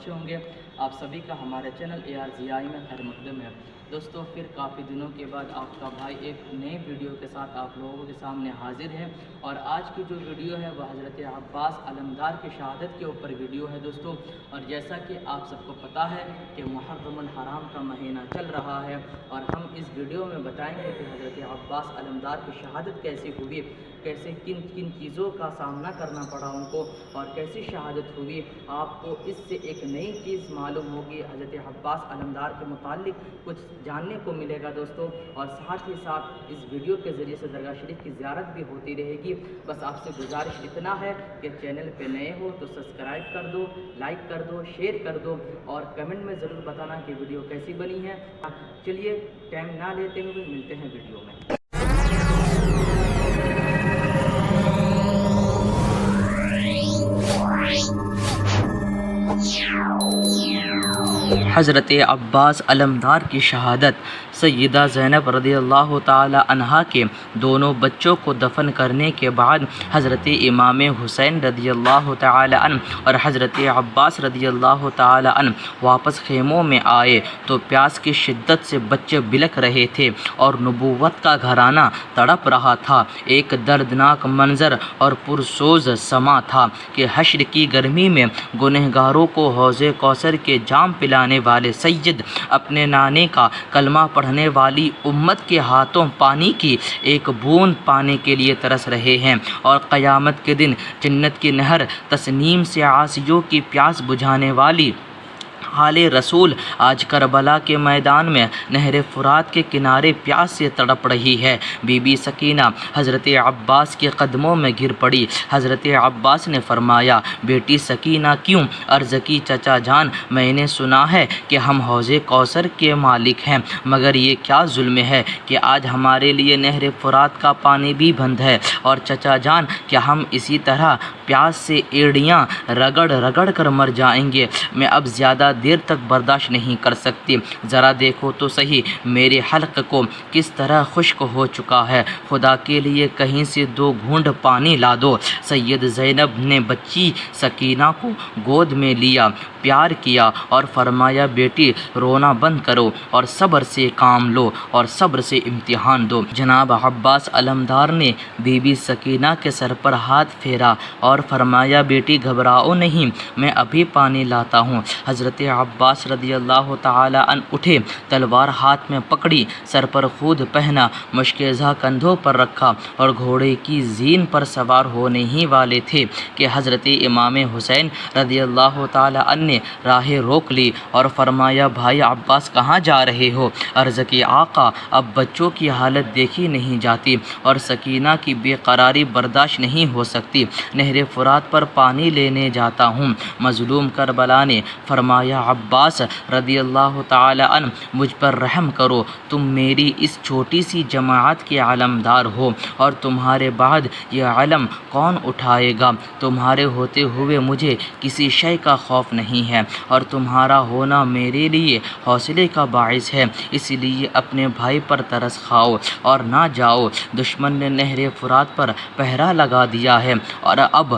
اچھے ہوں گے۔ آپ سبھی کا ہمارے چینل ARZI میں خیر مقدم ہے۔ دوستو پھر کافی دنوں کے بعد آپ کا بھائی ایک نئے ویڈیو کے ساتھ آپ لوگوں کے سامنے حاضر ہے، اور آج کی جو ویڈیو ہے وہ حضرت عباس علمدار کی شہادت کے اوپر ویڈیو ہے دوستو۔ اور جیسا کہ آپ سب کو پتہ ہے کہ محرم الحرام کا مہینہ چل رہا ہے، اور ہم اس ویڈیو میں بتائیں گے کہ حضرت عباس علمدار کی شہادت کیسی ہوئی، کیسے کن کن چیزوں کا سامنا کرنا پڑا ان کو، اور کیسی شہادت ہوئی۔ آپ کو اس سے ایک نئی چیز معلوم ہوگی، حضرت عباس علمدار کے متعلق کچھ جاننے کو ملے گا دوستو، اور ساتھ ہی ساتھ اس ویڈیو کے ذریعے سے درگاہ شریف کی زیارت بھی ہوتی رہے گی۔ بس آپ سے گزارش اتنا ہے کہ چینل پہ نئے ہو تو سبسکرائب کر دو، لائک کر دو، شیئر کر دو، اور کمنٹ میں ضرور بتانا کہ ویڈیو کیسی بنی ہے۔ چلیے ٹائم نہ لیتے ہوئے ملتے ہیں ویڈیو میں۔ حضرت عباس علمدار کی شہادت۔ سیدہ زینب رضی اللہ تعالی عنہا کے دونوں بچوں کو دفن کرنے کے بعد حضرت امام حسین رضی اللہ تعالی عنہ اور حضرت عباس رضی اللہ تعالی عنہ واپس خیموں میں آئے تو پیاس کی شدت سے بچے بلک رہے تھے اور نبوت کا گھرانہ تڑپ رہا تھا۔ ایک دردناک منظر اور پرسوز سما تھا کہ حشر کی گرمی میں گنہگاروں کو حوض کوثر کے جام پلانے والے سید اپنے نانے کا کلمہ پڑھنے والی امت کے ہاتھوں پانی کی ایک بوند پانے کے لیے ترس رہے ہیں، اور قیامت کے دن جنت کی نہر تسنیم سے عاصیوں کی پیاس بجھانے والی حال رسول آج کربلا کے میدان میں نہر فرات کے کنارے پیاس سے تڑپ رہی ہے۔ بی بی سکینہ حضرت عباس کے قدموں میں گر پڑی۔ حضرت عباس نے فرمایا، بیٹی سکینہ کیوں؟ عرض کی، چچا جان، میں نے سنا ہے کہ ہم حوض کوثر کے مالک ہیں، مگر یہ کیا ظلم ہے کہ آج ہمارے لیے نہر فرات کا پانی بھی بند ہے، اور چچا جان کیا ہم اسی طرح پیاس سے ایڑیاں رگڑ رگڑ کر مر جائیں گے؟ میں اب زیادہ دیر تک برداشت نہیں کر سکتی، ذرا دیکھو تو صحیح میرے حلق کو کس طرح خشک ہو چکا ہے، خدا کے لیے کہیں سے 2 گھونٹ پانی لا دو۔ سید زینب نے بچی سکینہ کو گود میں لیا، پیار کیا اور فرمایا، بیٹی رونا بند کرو اور صبر سے کام لو اور صبر سے امتحان دو۔ جناب عباس علمدار نے بی بی سکینہ کے سر پر ہاتھ پھیرا اور فرمایا، بیٹی گھبراؤ نہیں، میں ابھی پانی لاتا ہوں۔ حضرت عباس رضی اللہ تعالی عنہ اٹھے، تلوار ہاتھ میں پکڑی، سر پر خود پہنا، مشکیزہ کندھوں پر رکھا، اور گھوڑے کی زین پر سوار ہونے ہی والے تھے کہ حضرت امام حسین رضی اللہ تعالی عنہ نے راہ روک لی اور فرمایا، بھائی عباس کہاں جا رہے ہو؟ عرض کی، آقا اب بچوں کی حالت دیکھی نہیں جاتی اور سکینہ کی بے قراری برداشت نہیں ہو سکتی، نہر فرات پر پانی لینے جاتا ہوں۔ مظلوم کربلا نے فرمایا، عباس رضی اللہ تعالی عنہ مجھ پر رحم کرو، تم میری اس چھوٹی سی جماعت کے علمدار ہو، اور تمہارے بعد یہ علم کون اٹھائے گا؟ تمہارے ہوتے ہوئے مجھے کسی شے کا خوف نہیں ہے، اور تمہارا ہونا میرے لیے حوصلے کا باعث ہے، اس لیے اپنے بھائی پر ترس کھاؤ اور نہ جاؤ۔ دشمن نے نہر فرات پر پہرا لگا دیا ہے، اور اب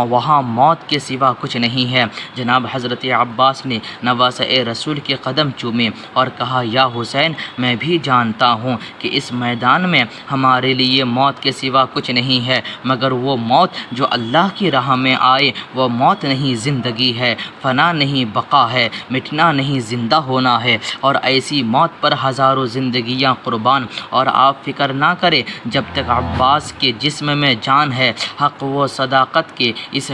وہاں موت کے سوا کچھ نہیں ہے۔ جناب حضرت عباس نے نواسۂ رسول کے قدم چومے اور کہا، یا حسین، میں بھی جانتا ہوں کہ اس میدان میں ہمارے لیے موت کے سوا کچھ نہیں ہے، مگر وہ موت جو اللہ کی راہ میں آئے وہ موت نہیں، زندگی ہے، فنا نہیں بقا ہے، مٹنا نہیں زندہ ہونا ہے، اور ایسی موت پر ہزاروں زندگیاں قربان۔ اور آپ فکر نہ کریں، جب تک عباس کے جسم میں جان ہے، حق و صداقت کے اس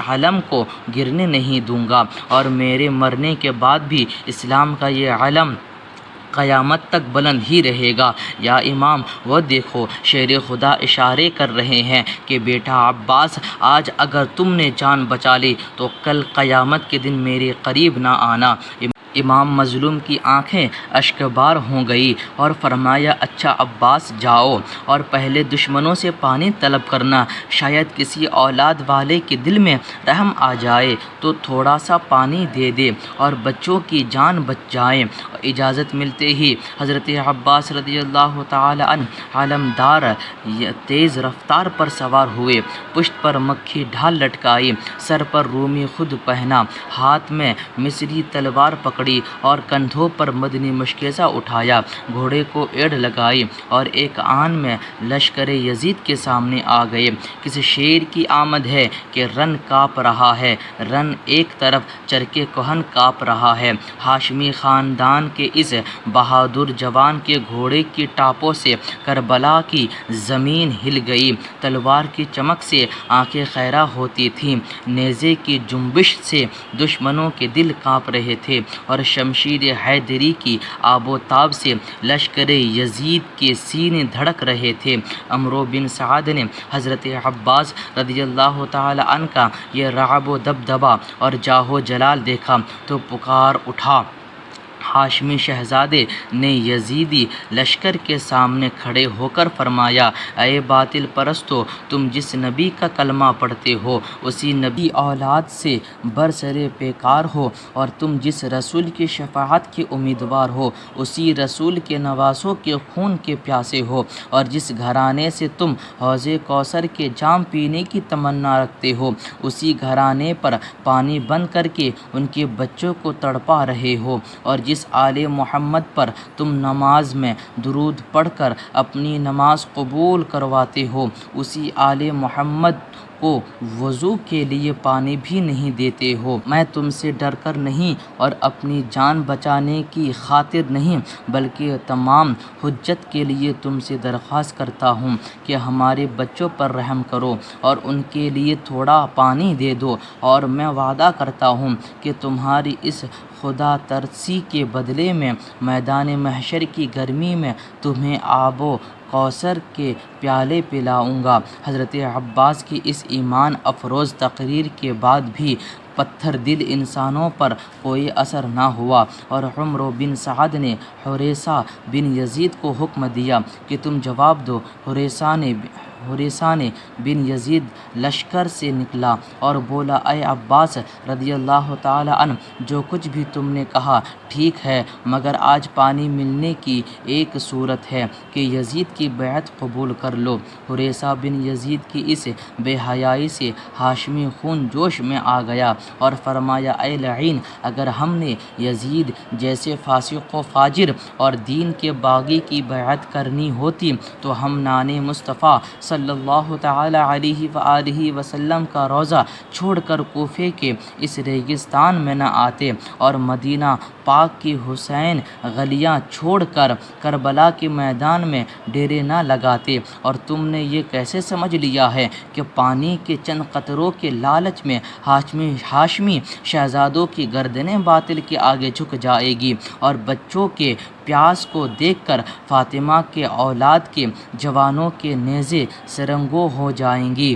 علم کو گرنے نہیں دوں گا، اور میرے مرنے کے بعد بھی اسلام کا یہ علم قیامت تک بلند ہی رہے گا۔ یا امام، وہ دیکھو شیر خدا اشارے کر رہے ہیں کہ بیٹا عباس، آج اگر تم نے جان بچا لی تو کل قیامت کے دن میرے قریب نہ آنا۔ امام مظلوم کی آنکھیں اشکبار ہو گئی اور فرمایا اچھا عباس جاؤ اور پہلے دشمنوں سے پانی طلب کرنا، شاید کسی اولاد والے کے دل میں رحم آ جائے تو تھوڑا سا پانی دے دے اور بچوں کی جان بچ جائے۔ اجازت ملتے ہی حضرت عباس رضی اللہ تعالی عنہ علمدار تیز رفتار پر سوار ہوئے، پشت پر مکھی ڈھال لٹکائی، سر پر رومی خود پہنا، ہاتھ میں مصری تلوار پکڑی اور کندھوں پر مدنی مشکیزہ اٹھایا، گھوڑے کو ایڑ لگائی اور ایک آن میں لشکر یزید کے سامنے آ گئے۔ کس شیر کی آمد ہے کہ رن کانپ رہا ہے، رن ایک طرف چرکے کہن کانپ رہا ہے۔ ہاشمی خاندان کے اس بہادر جوان کے گھوڑے کی ٹاپوں سے کربلا کی زمین ہل گئی، تلوار کی چمک سے آنکھیں خیرہ ہوتی تھیں، نیزے کی جنبش سے دشمنوں کے دل کانپ رہے تھے اور شمشیر حیدری کی آب و تاب سے لشکر یزید کے سینے دھڑک رہے تھے۔ عمرو بن سعد نے حضرت عباس رضی اللہ تعالی عنہ کا یہ رعب و دبدبہ اور جاہ و جلال دیکھا تو پکار اٹھا۔ ہاشمی شہزادے نے یزیدی لشکر کے سامنے کھڑے ہو کر فرمایا، اے باطل پرستو، تم جس نبی کا کلمہ پڑھتے ہو اسی نبی اولاد سے برسرے پیکار ہو، اور تم جس رسول کی شفاعت کے امیدوار ہو اسی رسول کے نواسوں کے خون کے پیاسے ہو، اور جس گھرانے سے تم حوض کوثر کے جام پینے کی تمنا رکھتے ہو اسی گھرانے پر پانی بند کر کے ان کے بچوں کو تڑپا رہے ہو، اور جس آل محمد پر تم نماز میں درود پڑھ کر اپنی نماز قبول کرواتے ہو اسی آل محمد کو وضو کے لیے پانی بھی نہیں دیتے ہو۔ میں تم سے ڈر کر نہیں اور اپنی جان بچانے کی خاطر نہیں بلکہ تمام حجت کے لیے تم سے درخواست کرتا ہوں کہ ہمارے بچوں پر رحم کرو اور ان کے لیے تھوڑا پانی دے دو، اور میں وعدہ کرتا ہوں کہ تمہاری اس خدا ترسی کے بدلے میں میدان محشر کی گرمی میں تمہیں آب و کوثر کے پیالے پلاؤں گا۔ حضرت عباس کی اس ایمان افروز تقریر کے بعد بھی پتھر دل انسانوں پر کوئی اثر نہ ہوا، اور عمرو بن سعد نے حریثہ بن یزید کو حکم دیا کہ تم جواب دو۔ حریثہ نے بن یزید لشکر سے نکلا اور بولا، اے عباس رضی اللہ تعالی عنہ، جو کچھ بھی تم نے کہا ٹھیک ہے، مگر آج پانی ملنے کی ایک صورت ہے کہ یزید کی بیعت قبول کر لو۔ حریثہ بن یزید کی اس بے حیائی سے ہاشمی خون جوش میں آ گیا اور فرمایا، اے لعین، اگر ہم نے یزید جیسے فاسق و فاجر اور دین کے باغی کی بیعت کرنی ہوتی تو ہم نان مصطفیٰ صلی اللہ تعالی علیہ وآلہ وسلم کا روضہ چھوڑ کر کوفے کے اس ریگستان میں نہ آتے اور مدینہ پاک کی حسین گلیاں چھوڑ کر کربلا کے میدان میں ڈیرے نہ لگاتے، اور تم نے یہ کیسے سمجھ لیا ہے کہ پانی کے چند قطروں کے لالچ میں ہاشمی شہزادوں کی گردنیں باطل کے آگے جھک جائے گی اور بچوں کے پیاس کو دیکھ کر فاطمہ کے اولاد کے جوانوں کے نیزے سرنگوں ہو جائیں گی۔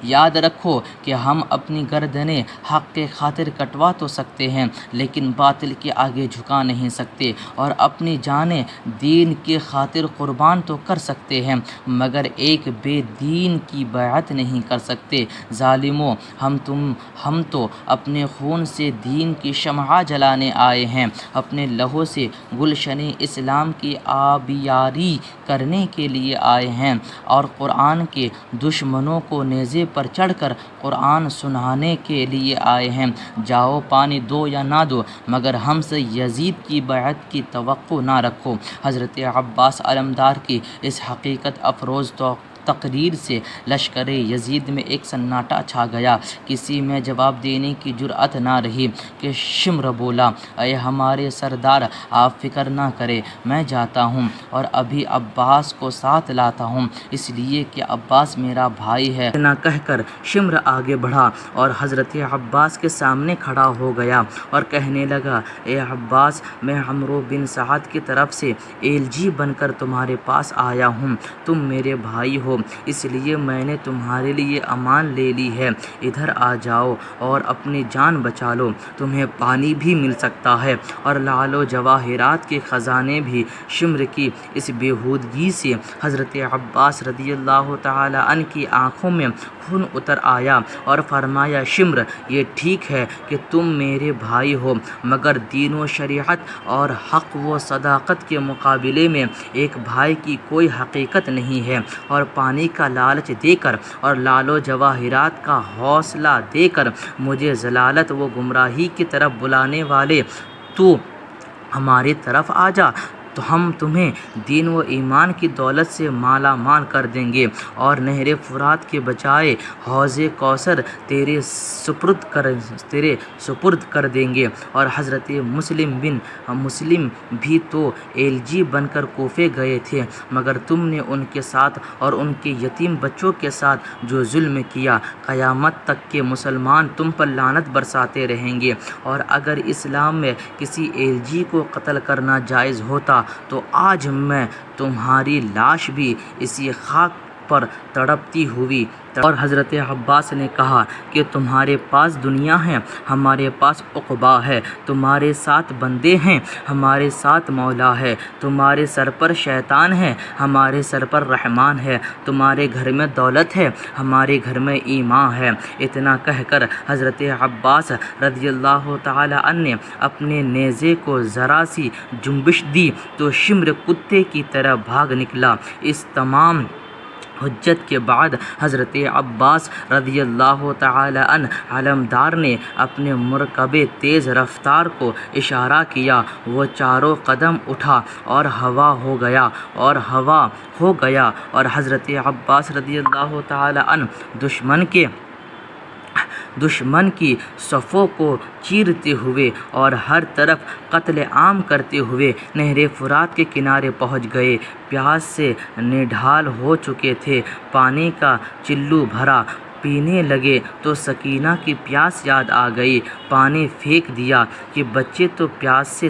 یاد رکھو کہ ہم اپنی گردنیں حق کے خاطر کٹوا تو سکتے ہیں لیکن باطل کے آگے جھکا نہیں سکتے، اور اپنی جانیں دین کی خاطر قربان تو کر سکتے ہیں مگر ایک بے دین کی بیعت نہیں کر سکتے۔ ظالموں، ہم تو اپنے خون سے دین کی شمع جلانے آئے ہیں، اپنے لہو سے گلشن اسلام کی آبیاری کرنے کے لیے آئے ہیں، اور قرآن کے دشمنوں کو نیزے پر چڑھ کر قرآن سنانے کے لیے آئے ہیں۔ جاؤ، پانی دو یا نہ دو مگر ہم سے یزید کی بیعت کی توقع نہ رکھو۔ حضرت عباس علمدار کی اس حقیقت افروز تقریر سے لشکر یزید میں ایک سناٹا چھا گیا، کسی میں جواب دینے کی جرأت نہ رہی کہ شمر بولا، اے ہمارے سردار، آپ فکر نہ کریں، میں جاتا ہوں اور ابھی عباس کو ساتھ لاتا ہوں، اس لیے کہ عباس میرا بھائی ہے۔ اتنا کہہ کر شمر آگے بڑھا اور حضرت عباس کے سامنے کھڑا ہو گیا اور کہنے لگا، اے عباس، میں عمرو بن سعد کی طرف سے ایلچی بن کر تمہارے پاس آیا ہوں، تم میرے بھائی ہو ہو، اس لیے میں نے تمہارے لیے امان لے لی ہے، ادھر آ جاؤ اور اپنی جان بچا لو، تمہیں پانی بھی مل سکتا ہے اور لعل و جواہرات کے خزانے بھی۔ شمر کی اس بےہودگی سے حضرت عباس رضی اللہ تعالی عنہ کی آنکھوں میں خون اتر آیا اور فرمایا، شمر، یہ ٹھیک ہے کہ تم میرے بھائی ہو، مگر دین و شریعت اور حق و صداقت کے مقابلے میں ایک بھائی کی کوئی حقیقت نہیں ہے، اور پانی کا لالچ دے کر اور لعل و جواہرات کا حوصلہ دے کر مجھے ضلالت و گمراہی کی طرف بلانے والے، تو ہماری طرف آ جا، تو ہم تمہیں دین و ایمان کی دولت سے مالا مال کر دیں گے، اور نہر فرات کے بجائے حوض کوثر تیرے سپرد کر دیں گے۔ اور حضرت مسلم بھی تو ایلجی بن کر کوفے گئے تھے، مگر تم نے ان کے ساتھ اور ان کے یتیم بچوں کے ساتھ جو ظلم کیا، قیامت تک کے مسلمان تم پر لعنت برساتے رہیں گے، اور اگر اسلام میں کسی ایلجی کو قتل کرنا جائز ہوتا تو آج میں تمہاری لاش بھی اسی خاک پر تڑپتی ہوئی۔ اور حضرت عباس نے کہا کہ تمہارے پاس دنیا ہے، ہمارے پاس عقبا ہے، تمہارے ساتھ بندے ہیں، ہمارے ساتھ مولا ہے، تمہارے سر پر شیطان ہے، ہمارے سر پر رحمان ہے، تمہارے گھر میں دولت ہے، ہمارے گھر میں ایمان ہے۔ اتنا کہہ کر حضرت عباس رضی اللہ تعالی عنہ نے اپنے نیزے کو ذرا سی جنبش دی تو شمر کتے کی طرح بھاگ نکلا۔ اس تمام حجت کے بعد حضرت عباس رضی اللہ تعالی عنہ علمدار نے اپنے مرکب تیز رفتار کو اشارہ کیا، وہ چاروں قدم اٹھا اور ہوا ہو گیا اور حضرت عباس رضی اللہ تعالی عنہ دشمن کی صفوں کو چیرتے ہوئے اور ہر طرف قتل عام کرتے ہوئے نہر فرات کے کنارے پہنچ گئے۔ پیاس سے نڈھال ہو چکے تھے، پانی کا چلو بھرا، پینے لگے تو سکینہ کی پیاس یاد آ گئی، پانی پھینک دیا کہ بچے تو پیاس سے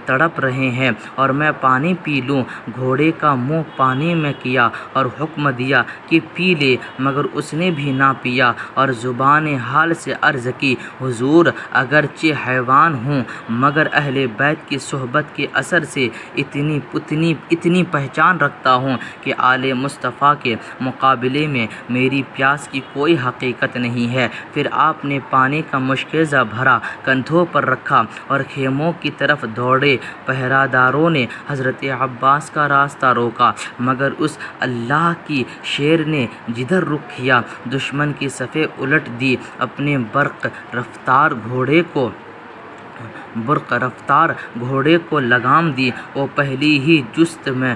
تڑپ رہے ہیں اور میں پانی پی لوں۔ گھوڑے کا منہ پانی میں کیا اور حکم دیا کہ پی لے، مگر اس نے بھی نہ پیا، اور زبان حال سے عرض کی، حضور، اگرچہ حیوان ہوں مگر اہل بیت کی صحبت کے اثر سے اتنی پہچان رکھتا ہوں کہ آل مصطفیٰ کے مقابلے میں میری پیاس کی کوئی حقیقت نہیں ہے۔ پھر آپ نے پانی کا مشکیزہ بھرا، کندھوں پر رکھا اور خیموں کی طرف دوڑے۔ پہرہ داروں نے حضرت عباس کا راستہ روکا، مگر اس اللہ کی شیر نے جدھر رخ کیا دشمن کی صفیں الٹ دی، اپنے برق رفتار گھوڑے کو لگام دی، وہ پہلی ہی جست میں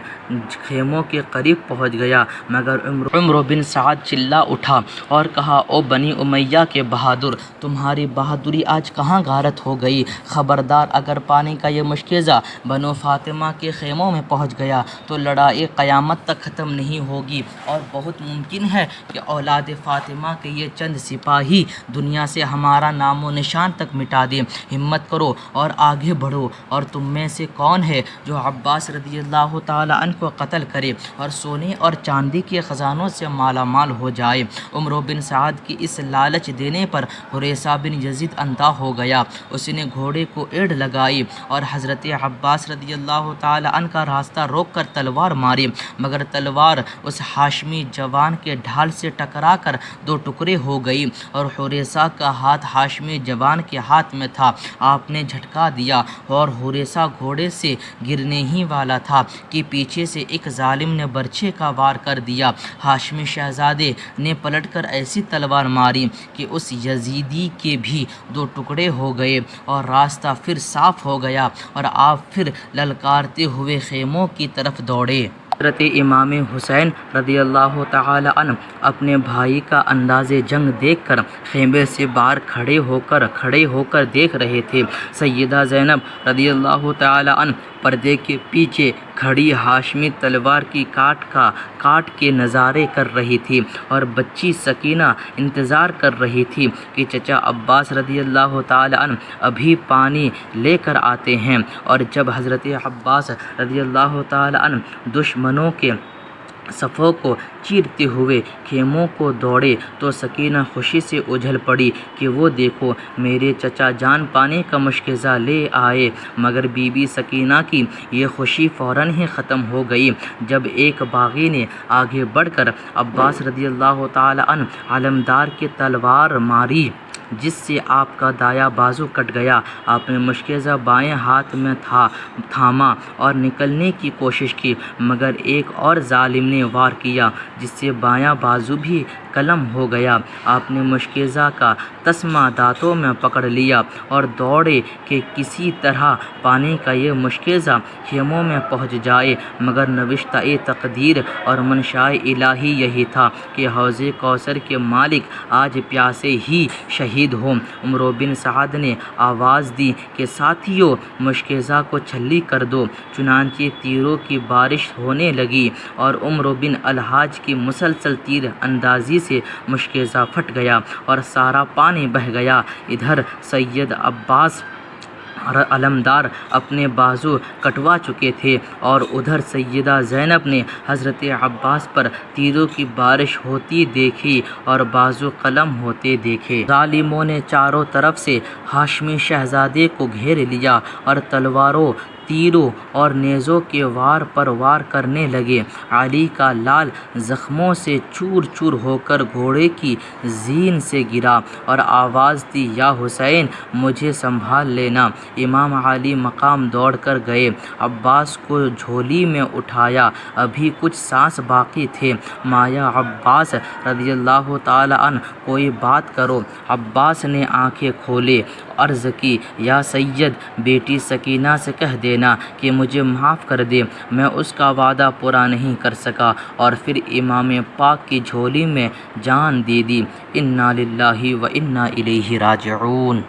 خیموں کے قریب پہنچ گیا، مگر عمرو بن سعد چلا اٹھا اور کہا، او بنی امیہ کے بہادر، تمہاری بہادری آج کہاں غارت ہو گئی؟ خبردار، اگر پانی کا یہ مشکیزہ بنو فاطمہ کے خیموں میں پہنچ گیا تو لڑائی قیامت تک ختم نہیں ہوگی، اور بہت ممکن ہے کہ اولاد فاطمہ کے یہ چند سپاہی دنیا سے ہمارا نام و نشان تک مٹا دیں۔ ہمت کرو اور آگے بڑھو، اور تم میں سے کون ہے جو عباس رضی اللہ تعالی عنہ کو قتل کرے اور سونے اور چاندی کے خزانوں سے مالا مال ہو جائے؟ عمرو بن سعد کی اس لالچ دینے پر حریثہ بن یزید اندھا ہو گیا، اس نے گھوڑے کو ایڑ لگائی اور حضرت عباس رضی اللہ تعالی عنہ کا راستہ روک کر تلوار ماری، مگر تلوار اس ہاشمی جوان کے ڈھال سے ٹکرا کر دو ٹکڑے ہو گئی، اور حریثہ کا ہاتھ ہاشمی جوان کے ہاتھ میں تھا۔ آپ نے جھٹکا دیا اور حریثہ گھوڑے سے گرنے ہی والا تھا کہ پیچھے سے ایک ظالم نے برچھے کا وار کر دیا۔ ہاشمی شہزادے نے پلٹ کر ایسی تلوار ماری کہ اس یزیدی کے بھی دو ٹکڑے ہو گئے، اور راستہ پھر صاف ہو گیا، اور آپ پھر للکارتے ہوئے خیموں کی طرف دوڑے۔ حضرت امام حسین رضی اللہ تعالی عنہ اپنے بھائی کا انداز جنگ دیکھ کر خیمے سے باہر کھڑے ہو کر دیکھ رہے تھے۔ سیدہ زینب رضی اللہ تعالی عنہ پردے کے پیچھے کھڑی ہاشمی تلوار کی کاٹ کے نظارے کر رہی تھی، اور بچی سکینہ انتظار کر رہی تھی کہ چچا عباس رضی اللہ تعالی عنہ ابھی پانی لے کر آتے ہیں۔ اور جب حضرت عباس رضی اللہ تعالی عنہ دشمنوں کے صفوں کو چیرتے ہوئے خیموں کو دوڑے تو سکینہ خوشی سے اچھل پڑی کہ وہ دیکھو میرے چچا جان پانے کا مشکزہ لے آئے، مگر بی بی سکینہ کی یہ خوشی فوراً ہی ختم ہو گئی جب ایک باغی نے آگے بڑھ کر عباس رضی اللہ تعالی عنہ علمدار کی تلوار ماری، جس سے آپ کا دایاں بازو کٹ گیا۔ آپ نے مشکزہ بائیں ہاتھ میں تھاما اور نکلنے کی کوشش کی، مگر ایک اور ظالم نے وار کیا جس سے بایاں بازو بھی قلم ہو گیا۔ آپ نے مشکزہ کا تسمہ دانتوں میں پکڑ لیا اور دوڑے کہ کسی طرح پانی کا یہ مشکزہ خیموں میں پہنچ جائے، مگر نوشتہ تقدیر اور منشائے الہی یہی تھا کہ حوض کوثر کے مالک آج پیاسے ہی شہید ہوں۔ عمرو بن سعد نے آواز دی کہ ساتھیو مشکزہ کو چھلی کر دو، چنانچہ تیروں کی بارش ہونے لگی اور عمرو بن الحاج کی مسلسل تیر اندازی سے مشکزہ پھٹ گیا اور سارا پانی بہہ گیا۔ ادھر سید عباس علمدار اپنے بازو کٹوا چکے تھے اور ادھر سیدہ زینب نے حضرت عباس پر تیروں کی بارش ہوتی دیکھی اور بازو قلم ہوتے دیکھے۔ ظالموں نے چاروں طرف سے ہاشمی شہزادے کو گھیر لیا اور تلواروں، تیروں اور نیزوں کے وار پر وار کرنے لگے۔ علی کا لال زخموں سے چور چور ہو کر گھوڑے کی زین سے گرا اور آواز دی یا حسین مجھے سنبھال لینا۔ امام علی مقام دوڑ کر گئے، عباس کو جھولی میں اٹھایا، ابھی کچھ سانس باقی تھے۔ مایا عباس رضی اللہ تعالی عنہ کوئی بات کرو۔ عباس نے آنکھیں کھولے، عرض کی یا سید بیٹی سکینہ سے کہہ دینا کہ مجھے معاف کر دے، میں اس کا وعدہ پورا نہیں کر سکا، اور پھر امام پاک کی جھولی میں جان دے دی۔ انا للہ و انا الیہ راجعون۔